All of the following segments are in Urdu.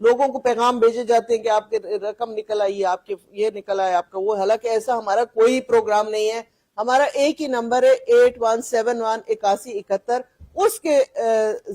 لوگوں کو پیغام بھیجے جاتے ہیں کہ آپ کے رقم نکل آئی ہے، آپ کے یہ نکل آیا آپ کا وہ، حالانکہ ایسا ہمارا کوئی پروگرام نہیں ہے. ہمارا ایک ہی نمبر ہے 81718171، اس کے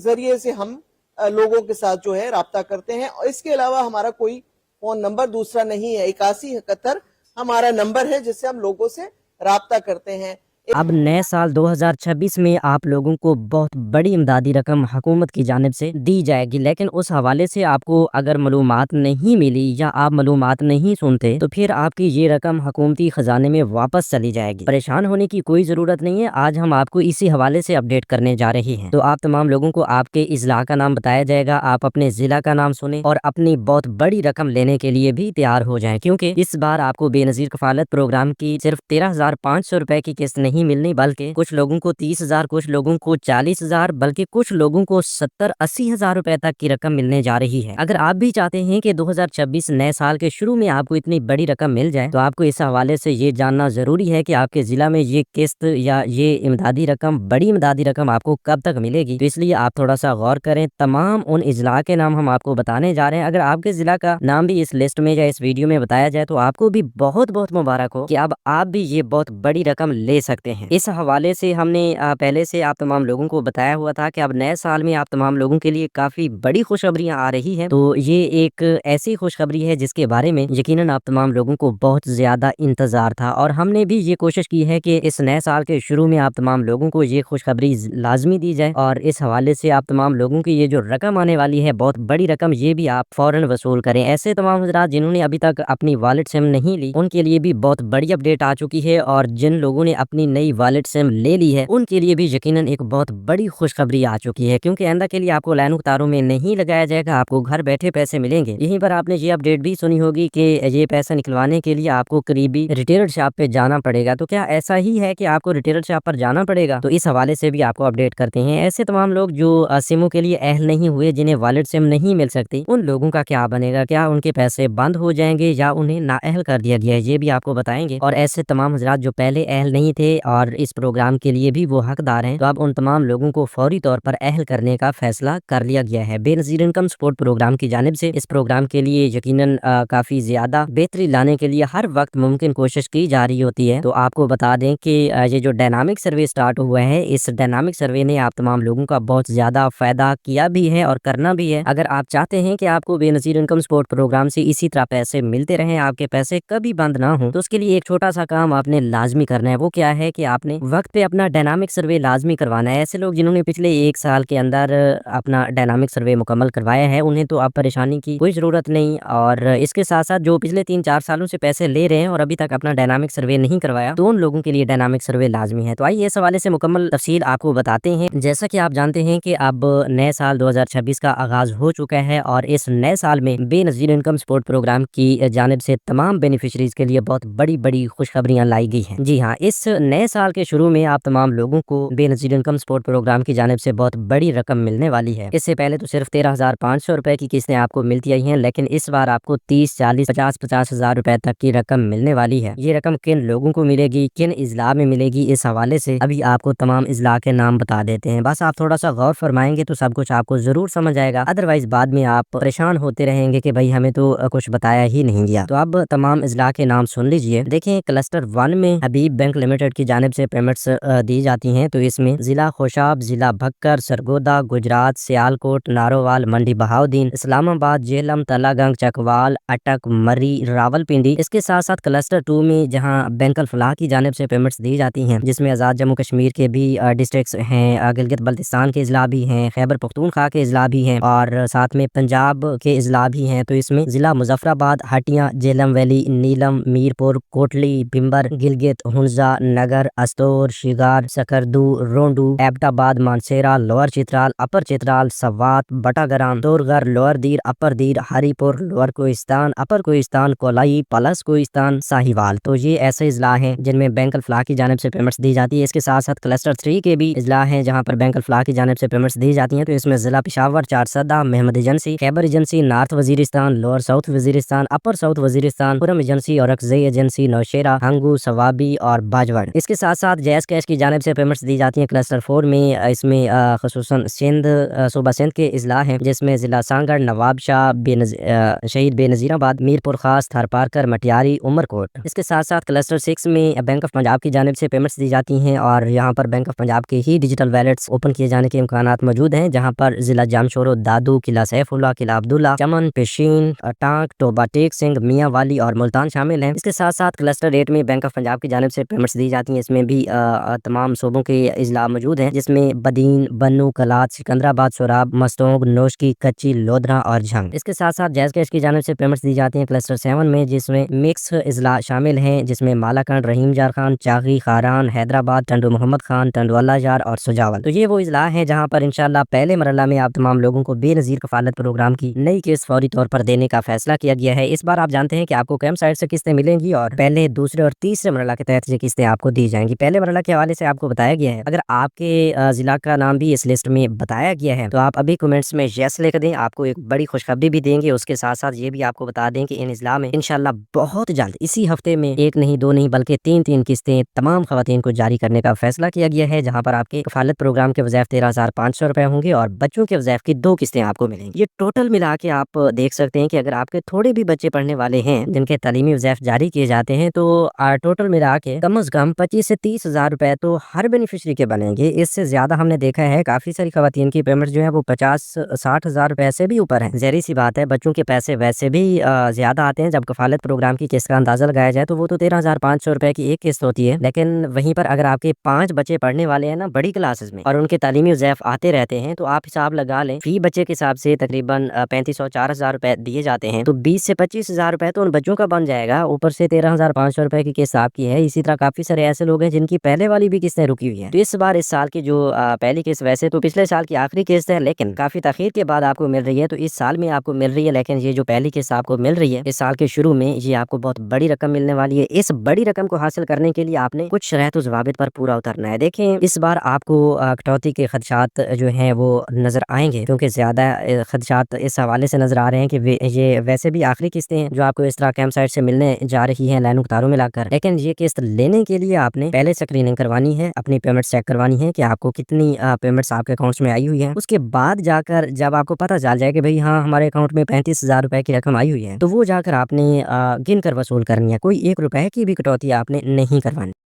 ذریعے سے ہم لوگوں کے ساتھ جو ہے رابطہ کرتے ہیں، اور اس کے علاوہ ہمارا کوئی فون نمبر دوسرا نہیں ہے. 8171 ہمارا نمبر ہے جس سے ہم لوگوں سے رابطہ کرتے ہیں. اب نئے سال 2026 میں آپ لوگوں کو بہت بڑی امدادی رقم حکومت کی جانب سے دی جائے گی، لیکن اس حوالے سے آپ کو اگر معلومات نہیں ملی یا آپ معلومات نہیں سنتے تو پھر آپ کی یہ رقم حکومتی خزانے میں واپس چلی جائے گی. پریشان ہونے کی کوئی ضرورت نہیں ہے، آج ہم آپ کو اسی حوالے سے اپڈیٹ کرنے جا رہے ہیں. تو آپ تمام لوگوں کو آپ کے اضلاع کا نام بتایا جائے گا، آپ اپنے ضلع کا نام سنیں اور اپنی بہت بڑی رقم لینے کے لیے بھی تیار ہو جائیں، کیونکہ اس بار آپ کو بے نظیر کفالت پروگرام کی صرف 13,500 روپے کی قسط نہیں ملنی، بلکہ کچھ لوگوں کو 30,000، کچھ لوگوں کو 40,000، بلکہ کچھ لوگوں کو 70-80 ہزار روپے تک کی رقم ملنے جا رہی ہے. اگر آپ بھی چاہتے ہیں کہ 2026 نئے سال کے شروع میں آپ کو اتنی بڑی رقم مل جائے تو آپ کو اس حوالے سے یہ جاننا ضروری ہے کہ آپ کے ضلع میں یہ قسط یا یہ امدادی رقم، بڑی امدادی رقم آپ کو کب تک ملے گی. تو اس لیے آپ تھوڑا سا غور کریں. تمام ان اضلاع کے نام ہم آپ کو بتانے جا رہے ہیں. اگر آپ کے ضلع کا نام بھی اس لسٹ میں یا اس ویڈیو میں بتایا جائے تو آپ کو بھی بہت بہت مبارک ہو کہ اب آپ بھی یہ بہت بڑی رقم لے سکتے ہیں. اس حوالے سے ہم نے پہلے سے آپ تمام لوگوں کو بتایا ہوا تھا کہ اب نئے سال میں آپ تمام لوگوں کے لیے کافی بڑی خوشخبریاں آ رہی ہیں. تو یہ ایک ایسی خوشخبری ہے جس کے بارے میں یقیناً آپ تمام لوگوں کو بہت زیادہ انتظار تھا، اور ہم نے بھی یہ کوشش کی ہے کہ اس نئے سال کے شروع میں آپ تمام لوگوں کو یہ خوشخبری لازمی دی جائے. اور اس حوالے سے آپ تمام لوگوں کی یہ جو رقم آنے والی ہے، بہت بڑی رقم، یہ بھی آپ فوراً وصول کریں. ایسے تمام حضرات جنہوں نے ابھی تک اپنی والٹ سم نہیں لی، ان کے لیے بھی بہت بڑی اپڈیٹ آ چکی ہے، اور جن لوگوں نے اپنی نئی والٹ سم لے لی ہے ان کے لیے بھی یقیناً ایک بہت بڑی خوشخبری آ چکی ہے، کیونکہ آئندہ کے لیے آپ کو لائنوں تاروں میں نہیں لگایا جائے گا، آپ کو گھر بیٹھے پیسے ملیں گے. یہیں پر آپ نے یہ اپڈیٹ بھی سنی ہوگی کہ یہ پیسہ نکلوانے کے لیے آپ کو قریبی ریٹیلر شاپ پہ جانا پڑے گا. تو کیا ایسا ہی ہے کہ آپ کو ریٹیلر شاپ پر جانا پڑے گا؟ تو اس حوالے سے بھی آپ کو اپڈیٹ کرتے ہیں. ایسے تمام لوگ جو سموں کے لیے اہل نہیں ہوئے، جنہیں والٹ سم نہیں مل سکتی، ان لوگوں کا کیا بنے گا؟ کیا ان کے پیسے بند ہو جائیں گے یا انہیں نااہل کر دیا گیا ہے؟ یہ بھی آپ کو بتائیں گے. اور ایسے تمام حضرات جو پہلے اہل نہیں تھے اور اس پروگرام کے لیے بھی وہ حقدار ہیں، تو اب ان تمام لوگوں کو فوری طور پر اہل کرنے کا فیصلہ کر لیا گیا ہے. بے نظیر انکم سپورٹ پروگرام کی جانب سے اس پروگرام کے لیے یقیناً کافی زیادہ بہتری لانے کے لیے ہر وقت ممکن کوشش کی جا رہی ہوتی ہے. تو آپ کو بتا دیں کہ یہ جو ڈائنامک سروے سٹارٹ ہوا ہے، اس ڈائنامک سروے نے آپ تمام لوگوں کا بہت زیادہ فائدہ کیا بھی ہے اور کرنا بھی ہے. اگر آپ چاہتے ہیں کہ آپ کو بے نظیر انکم سپورٹ پروگرام سے اسی طرح پیسے ملتے رہیں، آپ کے پیسے کبھی بند نہ ہوں، تو اس کے لیے ایک چھوٹا سا کام آپ نے لازمی کرنا ہے. وہ کیا ہے کہ آپ نے وقت پہ اپنا ڈائنامک سروے لازمی کروانا ہے. ایسے لوگ جنہوں نے پچھلے ایک سال کے اندر اپنا ڈائنامک سروے مکمل کروایا ہے، انہیں تو اب پریشانی کی کوئی ضرورت نہیں. اور اس کے ساتھ ساتھ جو پچھلے 3-4 سالوں سے پیسے لے رہے ہیں اور ابھی تک اپنا ڈائنامک سروے نہیں کروایا، تو ان لوگوں کے لیے ڈائنامک سروے لازمی ہے. تو آئیے اس حوالے سے مکمل تفصیل آپ کو بتاتے ہیں. جیسا کہ آپ جانتے ہیں کہ اب نئے سال 2026 کا آغاز ہو چکا ہے، اور اس نئے سال میں بے نظیر انکم سپورٹ پروگرام کی جانب سے تمام بینیفیشریز کے لیے بہت بڑی بڑی خوشخبریاں لائی گئی ہیں. جی ہاں، اس نئے سال کے شروع میں آپ تمام لوگوں کو بے نظیر انکم سپورٹ پروگرام کی جانب سے بہت بڑی رقم ملنے والی ہے. اس سے پہلے تو صرف 13,500 روپے کی قسطیں آپ کو ملتی آئی ہیں، لیکن اس بار آپ کو 30، 40، 50 ہزار روپے تک کی رقم ملنے والی ہے. یہ رقم کن لوگوں کو ملے گی، کن اضلاع میں ملے گی، اس حوالے سے ابھی آپ کو تمام اضلاع کے نام بتا دیتے ہیں. بس آپ تھوڑا سا غور فرمائیں گے تو سب کچھ آپ کو ضرور سمجھ آئے گا، ادروائز بعد میں آپ پریشان ہوتے رہیں گے کہ بھائی ہمیں تو کچھ بتایا ہی نہیں گیا. تو اب تمام اضلاع کے نام سن لیجئے. دیکھیں، کلسٹر 1 میں حبیب بینک لمیٹڈ کی جانب سے پیمنٹس دی جاتی ہیں. تو اس میں ضلع خوشاب، ضلع بھکر، سرگودا، گجرات، سیالکوٹ، نارووال، منڈی بہاؤدین، اسلام آباد، جہلم، تلہ گنگ، چکوال، اٹک، مری، راول پنڈی. اس کے ساتھ ساتھ کلسٹر 2 میں جہاں بینک الفلاح کی جانب سے پیمنٹس دی جاتی ہیں، جس میں آزاد جموں کشمیر کے بھی ڈسٹرکٹس ہیں، گلگت بلتستان کے اضلاع بھی ہیں، خیبر پختونخوا کے اضلاع بھی ہیں، اور ساتھ میں پنجاب کے اضلاع بھی ہیں. تو اس میں ضلع مظفر آباد، ہٹیاں، جہلم ویلی، نیلم، میرپور، کوٹلی، بمبر، گلگت، ہنزا، نگر، استور، شگار، سکردو، رونڈو، ایبٹ آباد، مانسیرا، لوئر چترال، اپر چترال، سوات، بٹاگرام، تورغر، لوئر دیر، اپر دیر، ہری پور، لوئر کوہستان، اپر کوہستان، کولائی، پلس کوہستان، ساہیوال. تو یہ ایسے اضلاع ہیں جن میں بینک الفلاح کی جانب سے پیمنٹس دی جاتی ہے. اس کے ساتھ ساتھ کلسٹر 3 کے بھی اضلاع ہیں جہاں پر بینک الفلاح کی جانب سے پیمنٹس دی جاتی ہیں. تو اس میں ضلع Peshawar, Charsadda, Mohmand agency, Khyber agency, north Waziristan, lower south Waziristan, upper south Waziristan, پورم ایجنسی، اورکزئی ایجنسی، نوشیرہ، ہنگو، سوابی اور باجوڑ. اس کے ساتھ ساتھ جیز کیش کی جانب سے پیمنٹس دی جاتی ہیں کلسٹر 4 میں۔ اس میں خصوصاً سندھ صوبہ سندھ کے اضلاع ہیں جس میں ضلع سانگڑ، نواب شاہ، شہید بے نظیر آباد، میر پور خاص، تھر پارکر، مٹیاری، عمر کوٹ۔ اس کے ساتھ ساتھ کلسٹر 6 میں بینک آف پنجاب کی جانب سے پیمنٹس دی جاتی ہیں اور یہاں پر بینک آف پنجاب کے ہی ڈیجیٹل ویلیٹس اوپن کیے جانے کے امکانات موجود ہیں، جہاں پر ضلع جامشورو، دادو، قلعہ سیف اللہ، قلعہ عبداللہ، چمن، پیشین، ٹانک، ٹوبا ٹیک سنگھ، میاں والی اور ملتان شامل ہیں۔ اس کے ساتھ ساتھ کلسٹر 8 میں بینک آف پنجاب کی جانب سے پیمنٹس دی جاتی ہیں۔ اس میں بھی تمام صوبوں کے اضلاع موجود ہیں، جس میں بدین، بنو، کلات، سکندرآباد، سوراب، مستونگ، نوشکی، کچی، لودھرا اور جھنگ۔ اس کے ساتھ ساتھ جیز کیش کی جانب سے پیمنٹس دی جاتی ہیں کلسٹر 7 میں، جس میں مکس اضلاع شامل ہیں، جس میں مالاکنڈ، رحیم جار خان، چاغی، خاران، حیدرآباد، ٹنڈو محمد خان، ٹنڈو اللہ جار اور سجاول۔ تو یہ وہ اضلاع ہیں جہاں پر انشاءاللہ پہلے مرحلہ میں آپ تمام لوگوں کو بے نظیر کفالت پروگرام کی نئی قسط فوری طور پر دینے کا فیصلہ کیا گیا ہے۔ اس بار آپ جانتے ہیں کہ آپ کو کیم سائٹ سے قسطیں ملیں گی اور پہلے، دوسرے اور تیسرے مرحلہ کے تحت یہ قسطیں آپ کو دی جائیں گی۔ پہلے مرحلہ کے حوالے سے آپ کو بتایا گیا ہے، اگر آپ کے ضلع کا نام بھی اس لسٹ میں بتایا گیا ہے تو آپ ابھی کمنٹس میں یس لکھ دیں، آپ کو ایک بڑی خوشخبری بھی دیں گے۔ اس کے ساتھ ساتھ یہ بھی آپ کو بتا دیں کہ ان اضلاع میں انشاءاللہ بہت جلد، اسی ہفتے میں، ایک نہیں دو نہیں بلکہ تین قسطیں تمام خواتین کو جاری کرنے کا فیصلہ کیا گیا ہے، جہاں پر آپ کے کفالت پروگرام کے وظائف 13,500 روپے ہوں گے اور بچوں کے وظائف کی 2 قسطیں آپ کو ملیں گی۔ یہ ٹوٹل ملا کے آپ دیکھ سکتے ہیں کہ اگر آپ کے تھوڑے بھی بچے پڑھنے والے ہیں جن کے تعلیمی وظائف جاری کیے جاتے ہیں تو ٹوٹل ملا کے کم از کم 25 سے 30,000 روپے تو ہر بینیفیشری کے بنیں گے۔ اس سے زیادہ ہم نے دیکھا ہے کافی ساری خواتین کی پیمنٹ جو ہے وہ 50-60,000 روپے سے بھی اوپر ہے۔ ظاہر سی بات ہے بچوں کے پیسے ویسے بھی زیادہ آتے ہیں۔ جب کفالت پروگرام کی قسط کا اندازہ لگایا جائے تو وہ تو 13,500 روپے کی ایک قسط ہوتی ہے، لیکن وہیں پر اگر آپ کے 5 بچے پڑھنے والے ہیں نا بڑی کلاسز میں اور ان کے تعلیمی وظائف آتے رہتے ہیں تو آپ حساب لگا لیں فی بچے کے حساب سے تقریباً 3,500-4,000 روپے دیے جاتے ہیں، تو 20 سے 25,000 روپے تو ان بچوں کا بن جائے گا، اوپر سے 13,500 روپے کی قسط آپ کی ہے۔ اسی طرح کافی سارے ایسے لوگ ہیں جن کی پہلے والی بھی قسطیں رکی ہوئی ہیں۔ تو اس بار اس سال کی جو پہلی قسط ویسے تو پچھلے سال کی آخری قسط ہے، لیکن کافی تاخیر کے بعد آپ کو مل رہی ہے، تو اس سال میں آپ کو مل رہی ہے، لیکن یہ جو پہلی قسط آپ کو مل رہی ہے اس سال کے شروع میں، یہ آپ کو بہت بڑی رقم ملنے والی ہے۔ اس بڑی رقم کو حاصل کرنے کے لیے آپ نے کچھ شرائط و ضوابط پر پورا اترنا ہے۔ دیکھیں اس بار آپ کو کٹوتی کے خدشات جو ہیں وہ نظر آئیں گے، کیونکہ زیادہ خدشات اس حوالے سے نظر آ رہے ہیں کہ یہ ویسے بھی آخری قسطیں ہیں جو آپ کو اس طرح کیمپ سائٹ سے ملنے جا رہی ہیں لائنوں قطاروں میں لا کر، لیکن یہ قسط لینے کے لیے آپ نے پہلے اسکریننگ کروانی ہے، اپنی پیمنٹس چیک کروانی ہے کہ آپ کو کتنی پیمنٹس آپ کے اکاؤنٹس میں آئی ہوئی ہیں۔ اس کے بعد جا کر جب آپ کو پتہ چل جائے کہ بھئی ہاں ہمارے اکاؤنٹ میں 35,000 روپے کی رقم آئی ہوئی ہے، تو وہ جا کر آپ نے گن کر وصول کرنی ہے، کوئی 1 روپے کی بھی کٹوتی آپ نے نہیں کروانی۔